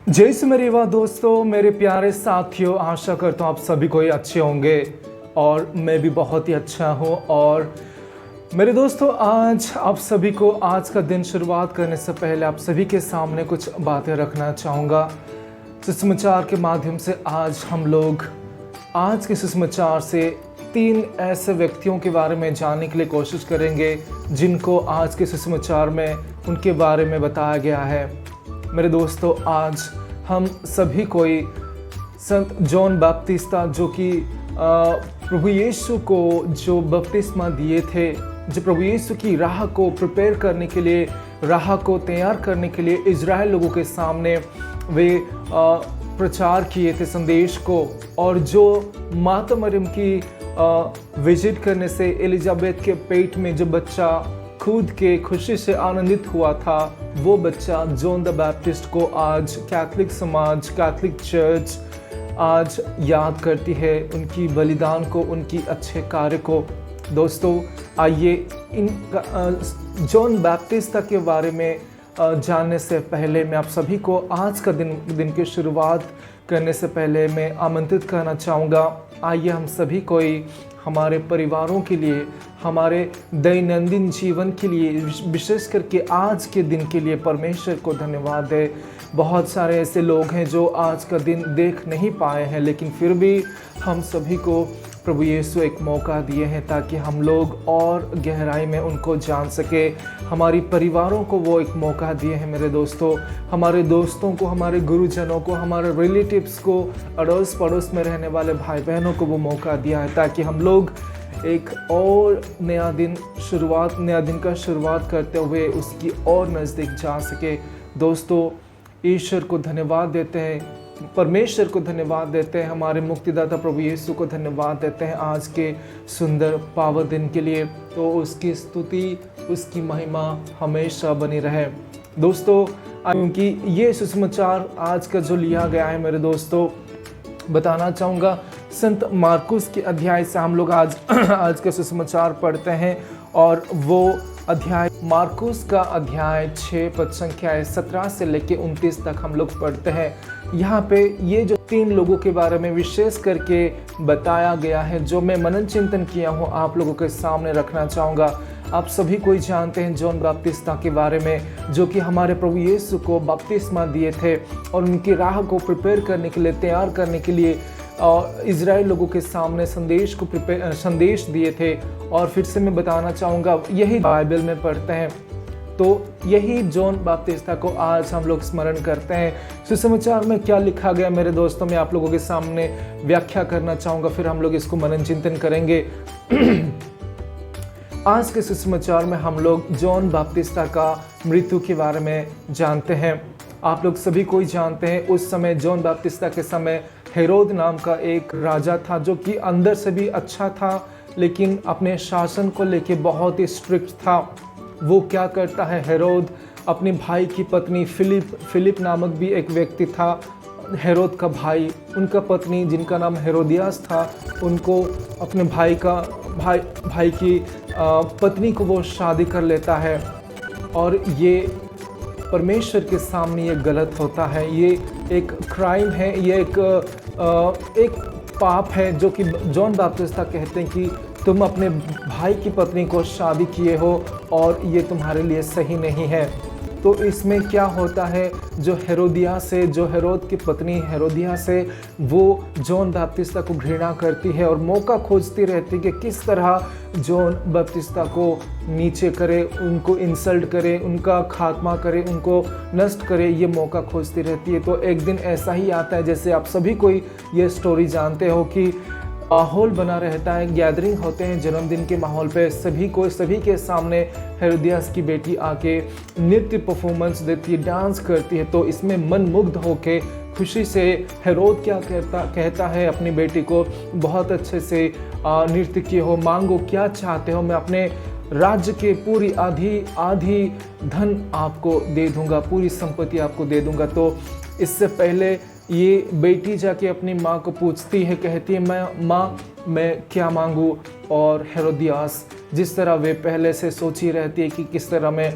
जय से मेरे युवा दोस्तों, मेरे प्यारे साथियों, आशा करता हूँ आप सभी कोई अच्छे होंगे और मैं भी बहुत ही अच्छा हूँ। और मेरे दोस्तों, आज आप सभी को आज का दिन शुरुआत करने से पहले आप सभी के सामने कुछ बातें रखना चाहूँगा। सुसमाचार के माध्यम से आज हम लोग आज के सुसमाचार से 3 ऐसे व्यक्तियों के बारे में जानने के लिए कोशिश करेंगे जिनको आज के सुसमाचार में उनके बारे में बताया गया है। मेरे दोस्तों, आज हम सभी कोई संत जॉन बैप्टिस्टा जो कि प्रभु यीशु को जो बपतिस्मा दिए थे, जो प्रभु यीशु की राह को प्रिपेयर करने के लिए, राह को तैयार करने के लिए इज़राइल लोगों के सामने वे प्रचार किए थे संदेश को। और जो माता मरियम की विजिट करने से एलिजाबेथ के पेट में जो बच्चा खुद के खुशी से आनंदित हुआ था, वो बच्चा जॉन द बैप्टिस्ट को आज कैथलिक समाज, कैथलिक चर्च आज याद करती है, उनकी बलिदान को, उनकी अच्छे कार्य को। दोस्तों, आइए इन जॉन बैप्टिस्टा के बारे में जानने से पहले मैं आप सभी को आज का दिन की शुरुआत करने से पहले मैं आमंत्रित करना चाहूँगा। आइए हम सभी कोई हमारे परिवारों के लिए, हमारे दैनंदिन जीवन के लिए, विशेष करके आज के दिन के लिए परमेश्वर को धन्यवाद दें। बहुत सारे ऐसे लोग हैं जो आज का दिन देख नहीं पाए हैं, लेकिन फिर भी हम सभी को प्रभु यीशु एक मौका दिए हैं ताकि हम लोग और गहराई में उनको जान सके। हमारी परिवारों को वो एक मौका दिए हैं मेरे दोस्तों, हमारे दोस्तों को, हमारे गुरुजनों को, हमारे रिलेटिव्स को, अड़ोस पड़ोस में रहने वाले भाई बहनों को वो मौका दिया है ताकि हम लोग एक और नया दिन का शुरुआत करते हुए उसकी और नज़दीक जा सके। दोस्तों, ईश्वर को धन्यवाद देते हैं, परमेश्वर को धन्यवाद देते हैं, हमारे मुक्तिदाता प्रभु यीशु को धन्यवाद देते हैं आज के सुंदर पावन दिन के लिए। तो उसकी स्तुति, उसकी महिमा हमेशा बनी रहे। दोस्तों, क्योंकि ये सुसमाचार आज का जो लिया गया है मेरे दोस्तों, बताना चाहूँगा संत मार्कुस के अध्याय से हम लोग आज का सुसमाचार पढ़ते हैं। और वो अध्याय मार्कुस का अध्याय 6 पद संख्या 17 से लेके 29 तक हम लोग पढ़ते हैं। यहाँ पे ये जो 3 लोगों के बारे में विशेष करके बताया गया है, जो मैं मनन चिंतन किया हूँ, आप लोगों के सामने रखना चाहूँगा। आप सभी कोई जानते हैं जॉन बैप्टिस्टा के बारे में, जो कि हमारे प्रभु यीशु को बपतिस्मा दिए थे और उनकी राह को प्रिपेयर करने के लिए, तैयार करने के लिए और इज़राइल लोगों के सामने संदेश दिए थे। और फिर से मैं बताना चाहूँगा, यही बाइबल में पढ़ते हैं, तो यही जॉन बैप्टिस्टा को आज हम लोग स्मरण करते हैं। सुसमाचार में क्या लिखा गया मेरे दोस्तों, मैं आप लोगों के सामने व्याख्या करना चाहूँगा, फिर हम लोग इसको मनन चिंतन करेंगे। आज के सुसमाचार में हम लोग जॉन बैप्टिस्टा का मृत्यु के बारे में जानते हैं। आप लोग सभी कोई जानते हैं, उस समय जॉन बैप्टिस्टा के समय हेरोद नाम का एक राजा था, जो कि अंदर से भी अच्छा था लेकिन अपने शासन को लेके बहुत ही स्ट्रिक्ट था। वो क्या करता है, हेरोद अपने भाई की पत्नी फिलिप नामक भी एक व्यक्ति था, हेरोद का भाई, उनका पत्नी जिनका नाम हेरोदियास था, उनको अपने भाई की पत्नी को वो शादी कर लेता है। और ये परमेश्वर के सामने ये गलत होता है, ये एक क्राइम है, ये एक पाप है, जो कि जॉन बैप्टिस्टा कहते हैं कि तुम अपने भाई की पत्नी को शादी किए हो और ये तुम्हारे लिए सही नहीं है। तो इसमें क्या होता है, जो हेरोद की पत्नी हेरोदिया से, वो जॉन बैप्टिस्टा को घृणा करती है और मौका खोजती रहती है कि किस तरह जॉन बैप्टिस्टा को नीचे करे, उनको इंसल्ट करे, उनका खात्मा करे, उनको नष्ट करे, ये मौका खोजती रहती है। तो एक दिन ऐसा ही आता है, जैसे आप सभी कोई ये स्टोरी जानते हो कि माहौल बना रहता है, गैदरिंग होते हैं जन्मदिन के माहौल पे, सभी के सामने हेरोदियास की बेटी आके नृत्य परफॉर्मेंस देती है, डांस करती है। तो इसमें मन मुग्ध होके खुशी से हेरोद क्या कहता है अपनी बेटी को, बहुत अच्छे से नृत्य किए हो, मांगो क्या चाहते हो, मैं अपने राज्य के पूरी आधी धन आपको दे दूंगा, पूरी संपत्ति आपको दे दूंगा। तो इससे पहले ये बेटी जाके अपनी माँ को पूछती है, कहती है माँ मैं क्या मांगूँ। और हेरोदियास जिस तरह वे पहले से सोची रहती है कि किस तरह मैं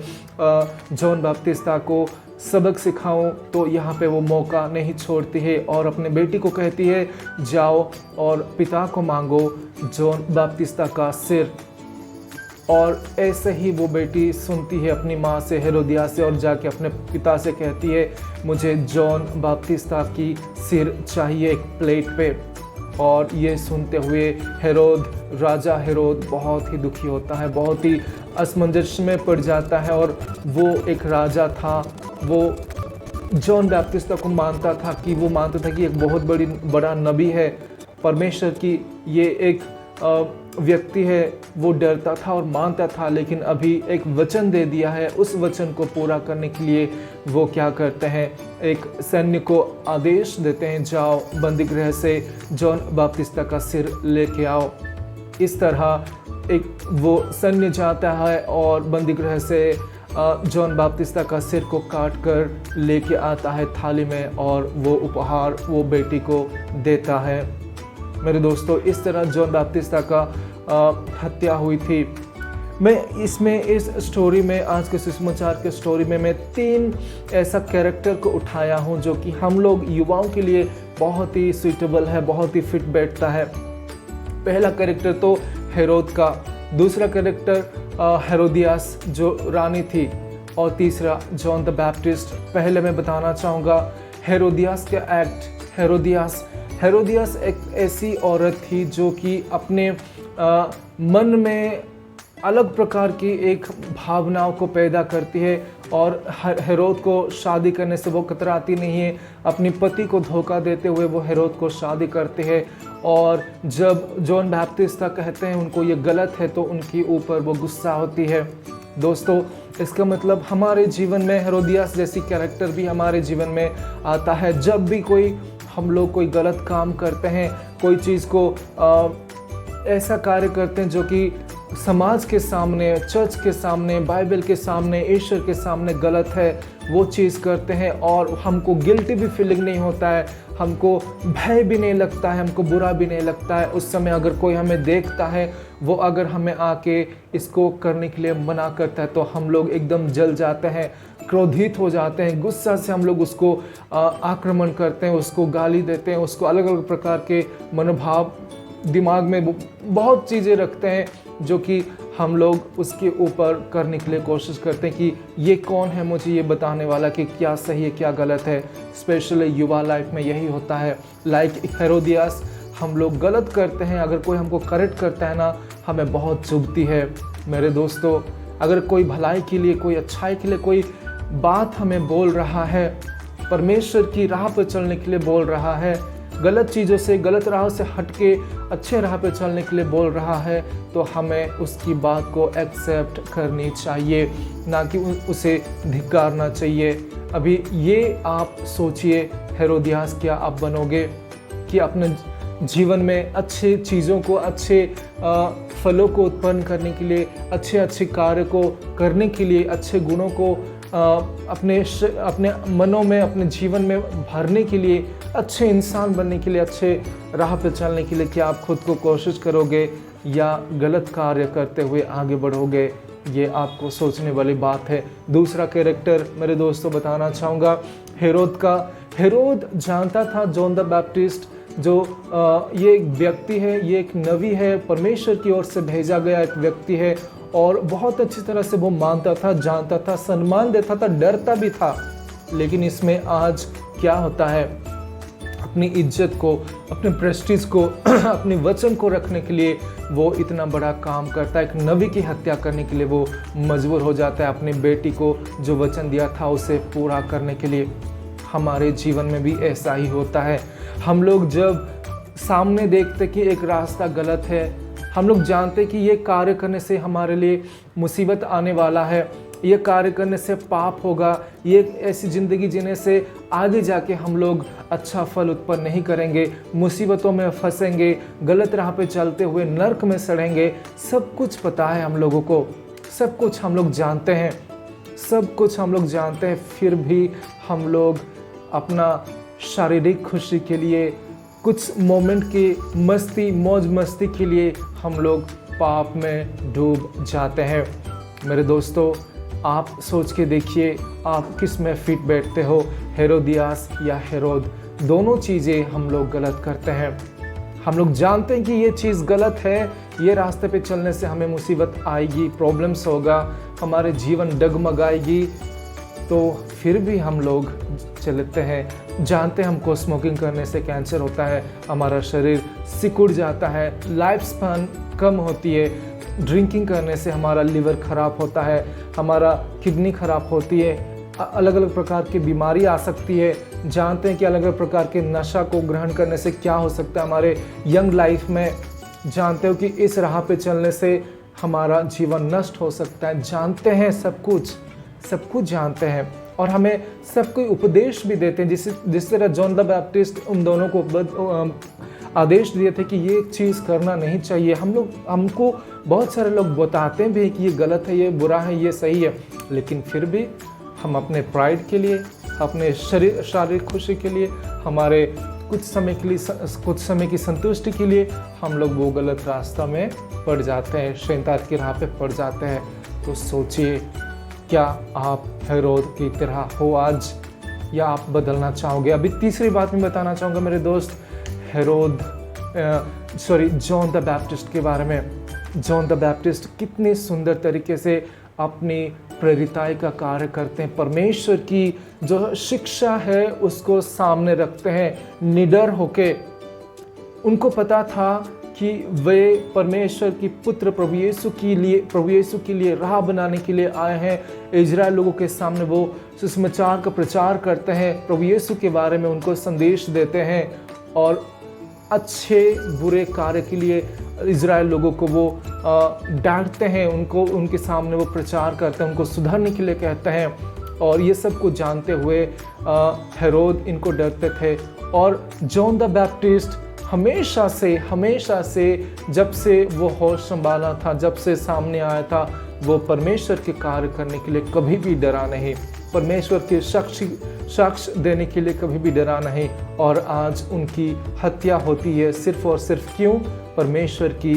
जॉन बैप्टिस्टा को सबक सिखाऊं, तो यहाँ पे वो मौका नहीं छोड़ती है और अपने बेटी को कहती है जाओ और पिता को मांगो जॉन बाप्तिस्ता का सिर। और ऐसे ही वो बेटी सुनती है अपनी माँ से, हेरोदिया से, और जाके अपने पिता से कहती है मुझे जॉन बाप्तिस्ता की सिर चाहिए एक प्लेट पे। और ये सुनते हुए राजा हेरोद बहुत ही दुखी होता है, बहुत ही असमंजस में पड़ जाता है। और वो एक राजा था, वो जॉन बैप्टिस्ट को मानता था कि एक बहुत बड़ा नबी है परमेश्वर की, ये एक व्यक्ति है। वो डरता था और मानता था, लेकिन अभी एक वचन दे दिया है, उस वचन को पूरा करने के लिए वो क्या करते हैं, एक सैन्य को आदेश देते हैं जाओ बंदीगृह से जॉन बाप्तिस्ता का सिर लेके आओ। इस तरह एक वो सैन्य जाता है और बंदीगृह से जॉन बाप्तिस्ता का सिर को काट कर लेके आता है थाली में, और वो उपहार वो बेटी को देता है। मेरे दोस्तों, इस तरह जॉन बाप्तिस्ता का हत्या हुई थी। मैं इस स्टोरी में, आज के सुसमाचार के स्टोरी में मैं 3 ऐसा कैरेक्टर को उठाया हूँ जो कि हम लोग युवाओं के लिए बहुत ही सूटेबल है, बहुत ही फिट बैठता है। पहला कैरेक्टर तो हेरोद का, दूसरा कैरेक्टर हेरोदियास जो रानी थी, और तीसरा जॉन द बैप्टिस्ट। पहले मैं बताना चाहूँगा हेरोदियास का एक्ट। हेरोदियास एक ऐसी औरत थी जो कि अपने मन में अलग प्रकार की एक भावनाओं को पैदा करती है, और हेरोद को शादी करने से वो कतराती नहीं है। अपनी पति को धोखा देते हुए वो हेरोद को शादी करते हैं, और जब जॉन बैप्टिस्टा कहते हैं उनको ये गलत है तो उनके ऊपर वो गुस्सा होती है। दोस्तों, इसका मतलब हमारे जीवन में हेरोदियास जैसी कैरेक्टर भी हमारे जीवन में आता है। जब भी हम लोग कोई गलत काम करते हैं, कोई चीज़ को ऐसा कार्य करते हैं जो कि समाज के सामने, चर्च के सामने, बाइबल के सामने, ईश्वर के सामने गलत है, वो चीज़ करते हैं और हमको गिल्टी भी फीलिंग नहीं होता है, हमको भय भी नहीं लगता है, हमको बुरा भी नहीं लगता है। उस समय अगर कोई हमें देखता है, वो अगर हमें आके इसको करने के लिए मना करता है, तो हम लोग एकदम जल जाते हैं, क्रोधित हो जाते हैं, गुस्सा से हम लोग उसको आक्रमण करते हैं, उसको गाली देते हैं, उसको अलग अलग प्रकार के मनोभाव दिमाग में बहुत चीज़ें रखते हैं जो कि हम लोग उसके ऊपर करने के लिए कोशिश करते हैं कि ये कौन है मुझे ये बताने वाला कि क्या सही है क्या गलत है। स्पेशली युवा लाइफ में यही होता है। लाइक हेरोदियास, हम लोग गलत करते हैं, अगर कोई हमको करेक्ट करता है ना, हमें बहुत चुभती है। मेरे दोस्तों, अगर कोई भलाई के लिए, कोई अच्छाई के लिए कोई बात हमें बोल रहा है, परमेश्वर की राह पर चलने के लिए बोल रहा है, गलत चीज़ों से, गलत राह से हटके अच्छे राह पे चलने के लिए बोल रहा है, तो हमें उसकी बात को एक्सेप्ट करनी चाहिए, ना कि उसे धिक्कारना चाहिए। अभी ये आप सोचिए, हेरोदियास क्या आप बनोगे कि अपने जीवन में अच्छे चीज़ों को, अच्छे फलों को उत्पन्न करने के लिए, अच्छे कार्य को करने के लिए, अच्छे गुणों को अपने मनों में, अपने जीवन में भरने के लिए, अच्छे इंसान बनने के लिए, अच्छे राह पर चलने के लिए क्या आप खुद को कोशिश करोगे या गलत कार्य करते हुए आगे बढ़ोगे? ये आपको सोचने वाली बात है। दूसरा कैरेक्टर मेरे दोस्तों बताना चाहूँगा हेरोद का। हेरोद जानता था जॉन द बैप्टिस्ट जो ये एक व्यक्ति है, ये एक नबी है, परमेश्वर की ओर से भेजा गया एक व्यक्ति है, और बहुत अच्छी तरह से वो मानता था, जानता था, सम्मान देता था, डरता भी था। लेकिन इसमें आज क्या होता है, अपनी इज्जत को, अपने प्रेस्टीज को, अपने वचन को रखने के लिए वो इतना बड़ा काम करता है, एक नबी की हत्या करने के लिए वो मजबूर हो जाता है, अपनी बेटी को जो वचन दिया था उसे पूरा करने के लिए। हमारे जीवन में भी ऐसा ही होता है। हम लोग जब सामने देखते कि एक रास्ता गलत है, हम लोग जानते कि ये कार्य करने से हमारे लिए मुसीबत आने वाला है, ये कार्य करने से पाप होगा, ये ऐसी ज़िंदगी जीने से आगे जाके हम लोग अच्छा फल उत्पन्न नहीं करेंगे, मुसीबतों में फंसेंगे, गलत राह पे चलते हुए नर्क में सड़ेंगे। सब कुछ पता है हम लोगों को, सब कुछ हम लोग जानते हैं, सब कुछ हम लोग जानते हैं, फिर भी हम लोग अपना शारीरिक खुशी के लिए, कुछ मोमेंट की मस्ती, मौज मस्ती के लिए हम लोग पाप में डूब जाते हैं। मेरे दोस्तों, आप सोच के देखिए आप किस में फिट बैठते हो, हेरोदियास या हेरोद। दोनों चीज़ें हम लोग गलत करते हैं। हम लोग जानते हैं कि ये चीज़ गलत है, ये रास्ते पे चलने से हमें मुसीबत आएगी, प्रॉब्लम्स होगा, हमारे जीवन डगमगाएगी, तो फिर भी हम लोग चलते हैं। जानते हैं हमको स्मोकिंग करने से कैंसर होता है, हमारा शरीर सिकुड़ जाता है, लाइफ स्पैन कम होती है, ड्रिंकिंग करने से हमारा लिवर ख़राब होता है, हमारा किडनी ख़राब होती है, अलग अलग प्रकार की बीमारी आ सकती है। जानते हैं कि अलग अलग प्रकार के नशा को ग्रहण करने से क्या हो सकता है हमारे यंग लाइफ में। जानते हो कि इस राह पे चलने से हमारा जीवन नष्ट हो सकता है। जानते हैं सब कुछ जानते हैं, और हमें सब कोई उपदेश भी देते हैं। जिस तरह जॉन द बैप्टिस्ट उन दोनों को आदेश दिए थे कि ये चीज़ करना नहीं चाहिए। हमको बहुत सारे लोग बताते भी हैं कि ये गलत है, ये बुरा है, ये सही है, लेकिन फिर भी हम अपने प्राइड के लिए, अपने शारीरिक खुशी के लिए, हमारे कुछ समय की संतुष्टि के लिए हम लोग वो गलत रास्ता में पड़ जाते हैं, शैतान की राह पे पड़ जाते हैं। तो सोचिए, क्या आप हेरोद की तरह हो आज, या आप बदलना चाहोगे? अभी तीसरी बात मैं बताना चाहूँगा मेरे दोस्त, जॉन द बैप्टिस्ट के बारे में। जॉन द बैप्टिस्ट कितने सुंदर तरीके से अपनी प्रेरिताई का कार्य करते हैं, परमेश्वर की जो शिक्षा है उसको सामने रखते हैं निडर होके। उनको पता था कि वे परमेश्वर की पुत्र प्रभु यीशु के लिए राह बनाने के लिए आए हैं। इजराइल लोगों के सामने वो सुसमाचार का प्रचार करते हैं, प्रभु यीशु के बारे में उनको संदेश देते हैं, और अच्छे बुरे कार्य के लिए इजराइल लोगों को वो डांटते हैं, उनके सामने वो प्रचार करते हैं, उनको सुधारने के लिए कहते हैं। और ये सब कुछ जानते हुए हेरोद इनको डरते थे। और जॉन द बैप्टिस्ट हमेशा से जब से वो होश संभाला था, जब से सामने आया था, वो परमेश्वर के कार्य करने के लिए कभी भी डरा नहीं, परमेश्वर के साक्ष्य देने के लिए कभी भी डरा नहीं। और आज उनकी हत्या होती है सिर्फ और सिर्फ क्यों? परमेश्वर की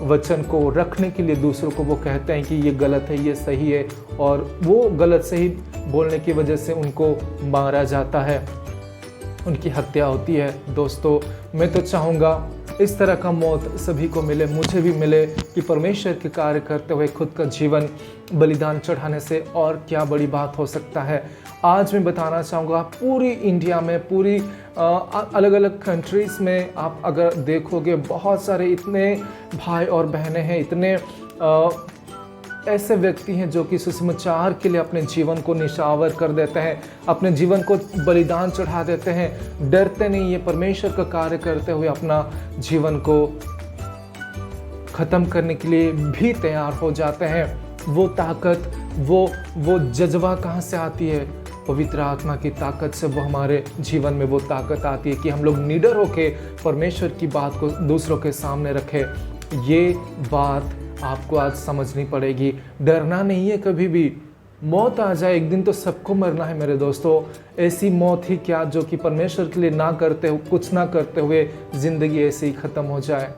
वचन को रखने के लिए दूसरों को वो कहते हैं कि ये गलत है, ये सही है, और वो गलत सही बोलने की वजह से उनको मारा जाता है, उनकी हत्या होती है। दोस्तों, मैं तो चाहूँगा इस तरह का मौत सभी को मिले, मुझे भी मिले, कि परमेश्वर के कार्य करते हुए खुद का जीवन बलिदान चढ़ाने से और क्या बड़ी बात हो सकता है। आज मैं बताना चाहूँगा, पूरी इंडिया में, पूरी अलग अलग कंट्रीज़ में आप अगर देखोगे, बहुत सारे इतने भाई और बहनें हैं, इतने ऐसे व्यक्ति हैं जो कि सुसमाचार के लिए अपने जीवन को निछावर कर देते हैं, अपने जीवन को बलिदान चढ़ा देते हैं, डरते नहीं, ये परमेश्वर का कार्य करते हुए अपना जीवन को ख़त्म करने के लिए भी तैयार हो जाते हैं। वो ताकत, वो जज्बा कहाँ से आती है? पवित्र आत्मा की ताकत से वो हमारे जीवन में वो ताकत आती है कि हम लोग निडर होके परमेश्वर की बात को दूसरों के सामने रखें। ये बात आपको आज समझनी पड़ेगी। डरना नहीं है कभी भी। मौत आ जाए एक दिन तो सबको मरना है मेरे दोस्तों। ऐसी मौत ही क्या जो कि परमेश्वर के लिए कुछ ना करते हुए ज़िंदगी ऐसे ही ख़त्म हो जाए।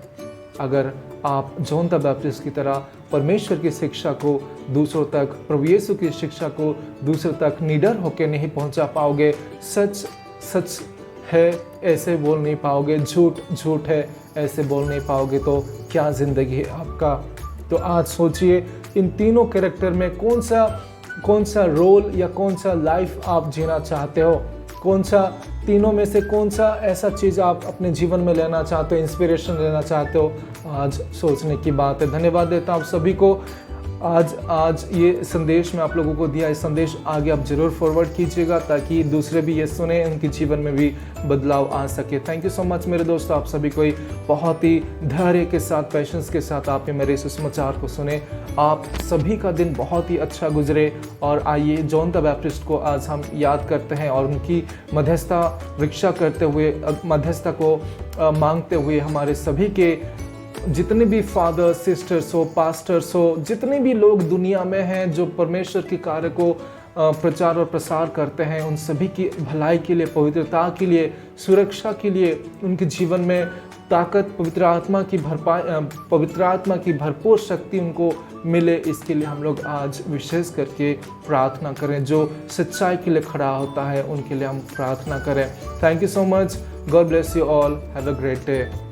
अगर आप जॉन द बैप्टिस्ट की तरह परमेश्वर की शिक्षा को दूसरों तक, प्रभु यीशु की शिक्षा को दूसरों तक निडर होकर नहीं पहुंचा पाओगे, सच है ऐसे बोल नहीं पाओगे, झूठ है ऐसे बोल नहीं पाओगे, तो क्या ज़िंदगी है आपका। तो आज सोचिए, इन तीनों कैरेक्टर में कौन सा रोल या कौन सा लाइफ आप जीना चाहते हो, कौन सा तीनों में से कौन सा ऐसा चीज़ आप अपने जीवन में लेना चाहते हो, इंस्पिरेशन लेना चाहते हो। आज सोचने की बात है। धन्यवाद देता हूँ आप सभी को। आज ये संदेश मैं आप लोगों को दिया, इस संदेश आगे आप ज़रूर फॉरवर्ड कीजिएगा ताकि दूसरे भी ये सुने, उनके जीवन में भी बदलाव आ सके। थैंक यू सो मच मेरे दोस्तों, आप सभी को बहुत ही धैर्य के साथ, पैशंस के साथ आपने मेरे सुसमाचार को सुने। आप सभी का दिन बहुत ही अच्छा गुजरे। और आइए जॉन द बैप्टिस्ट को आज हम याद करते हैं और उनकी मध्यस्थता रक्षा करते हुए, मध्यस्थता को मांगते हुए हमारे सभी के जितने भी फादर, सिस्टर्स हो, पास्टर्स हो, जितने भी लोग दुनिया में हैं जो परमेश्वर के कार्य को प्रचार और प्रसार करते हैं, उन सभी की भलाई के लिए, पवित्रता के लिए, सुरक्षा के लिए, उनके जीवन में ताकत, पवित्र आत्मा की भरपूर शक्ति उनको मिले, इसके लिए हम लोग आज विशेष करके प्रार्थना करें। जो सच्चाई के लिए खड़ा होता है उनके लिए हम प्रार्थना करें। Thank you so much. God bless you all. Have a great day.